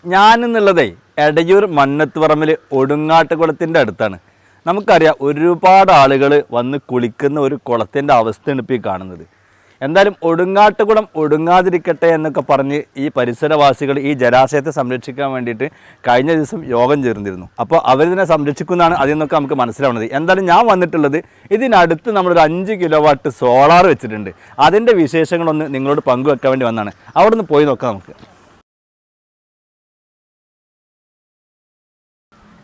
ഞാനെന്നുള്ളതേ എടയൂർ മണ്ണത്തുപറമ്പിൽ ഒടുങ്ങാട്ടുകുളത്തിൻ്റെ അടുത്താണ്. നമുക്കറിയാം ഒരുപാട് ആളുകൾ വന്ന് കുളിക്കുന്ന ഒരു കുളത്തിൻ്റെ അവസ്ഥയാണ് ഇപ്പോൾ ഈ കാണുന്നത്. എന്തായാലും ഒടുങ്ങാട്ടുകുളം ഒടുങ്ങാതിരിക്കട്ടെ എന്നൊക്കെ പറഞ്ഞ് ഈ പരിസരവാസികൾ ഈ ജലാശയത്തെ സംരക്ഷിക്കാൻ വേണ്ടിയിട്ട് കഴിഞ്ഞ ദിവസം യോഗം ചേർന്നിരുന്നു. അപ്പോൾ അവരിതിനെ സംരക്ഷിക്കുന്നതാണ് അതിൽ നിന്നൊക്കെ നമുക്ക് മനസ്സിലാവുന്നത്. എന്തായാലും ഞാൻ വന്നിട്ടുള്ളത് ഇതിനടുത്ത് നമ്മളൊരു 5 കിലോവാട്ട് സോളാർ വെച്ചിട്ടുണ്ട്. അതിൻ്റെ വിശേഷങ്ങളൊന്ന് നിങ്ങളോട് പങ്കുവെക്കാൻ വേണ്ടി വന്നതാണ്. അവിടെ നിന്ന് പോയി നോക്കാം നമുക്ക്.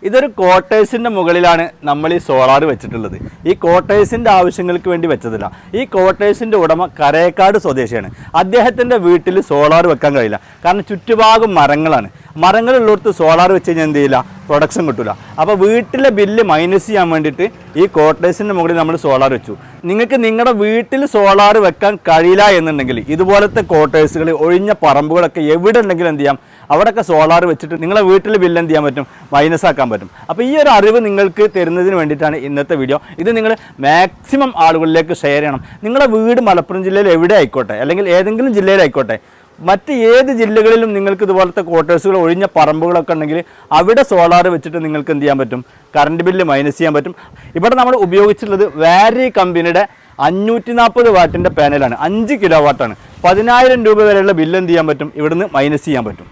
ഇതൊരു ക്വാർട്ടേഴ്സിൻ്റെ മുകളിലാണ് നമ്മൾ ഈ സോളാർ വെച്ചിട്ടുള്ളത്. ഈ ക്വാർട്ടേഴ്സിൻ്റെ ആവശ്യങ്ങൾക്ക് വേണ്ടി വെച്ചതല്ല. ഈ ക്വാർട്ടേഴ്സിൻ്റെ ഉടമ കരേക്കാട് സ്വദേശിയാണ്. അദ്ദേഹത്തിൻ്റെ വീട്ടിൽ സോളാർ വെക്കാൻ കഴിയില്ല, കാരണം ചുറ്റുഭാഗം മരങ്ങളാണ്. മരങ്ങളുള്ളിടത്ത് സോളാർ വെച്ച് കഴിഞ്ഞാൽ എന്ത് ചെയ്യില്ല, പ്രൊഡക്ഷൻ കിട്ടില്ല. അപ്പോൾ വീട്ടിലെ ബില്ല് മൈനസ് ചെയ്യാൻ വേണ്ടിയിട്ട് ഈ ക്വാർട്ടേഴ്സിൻ്റെ മുകളിൽ നമ്മൾ സോളാർ വെച്ചു. നിങ്ങൾക്ക് നിങ്ങളുടെ വീട്ടിൽ സോളാർ വെക്കാൻ കഴിയില്ല എന്നുണ്ടെങ്കിൽ ഇതുപോലത്തെ ക്വാർട്ടേഴ്സുകൾ ഒഴിഞ്ഞ പറമ്പുകളൊക്കെ എവിടെ ഉണ്ടെങ്കിലും എന്ത് ചെയ്യാം, അവിടെയൊക്കെ സോളാർ വെച്ചിട്ട് നിങ്ങളെ വീട്ടിൽ ബില്ല് എന്ത് ചെയ്യാൻ പറ്റും, മൈനസ് ആക്കാൻ പറ്റും. അപ്പോൾ ഈ ഒരു അറിവ് നിങ്ങൾക്ക് തരുന്നതിന് വേണ്ടിയിട്ടാണ് ഇന്നത്തെ വീഡിയോ. ഇത് നിങ്ങൾ മാക്സിമം ആളുകളിലേക്ക് ഷെയർ ചെയ്യണം. നിങ്ങളുടെ വീട് മലപ്പുറം ജില്ലയിൽ എവിടെ ആയിക്കോട്ടെ, അല്ലെങ്കിൽ ഏതെങ്കിലും ജില്ലയിലായിക്കോട്ടെ, മറ്റ് ഏത് ജില്ലകളിലും നിങ്ങൾക്ക് ഇതുപോലത്തെ ക്വാർട്ടേഴ്സുകൾ ഒഴിഞ്ഞ പറമ്പുകളൊക്കെ ഉണ്ടെങ്കിൽ അവിടെ സോളാർ വെച്ചിട്ട് നിങ്ങൾക്ക് എന്ത് ചെയ്യാൻ പറ്റും, കറണ്ട് ബില്ല് മൈനസ് ചെയ്യാൻ പറ്റും. ഇവിടെ നമ്മൾ ഉപയോഗിച്ചിട്ടുള്ളത് വാരി കമ്പനിയുടെ 540 വാട്ടിൻ്റെ പാനലാണ്. 5 കിലോ വാട്ടാണ്. 10,000 രൂപ വരെയുള്ള ബില്ല് എന്ത് ചെയ്യാൻ പറ്റും, ഇവിടുന്ന് മൈനസ് ചെയ്യാൻ പറ്റും.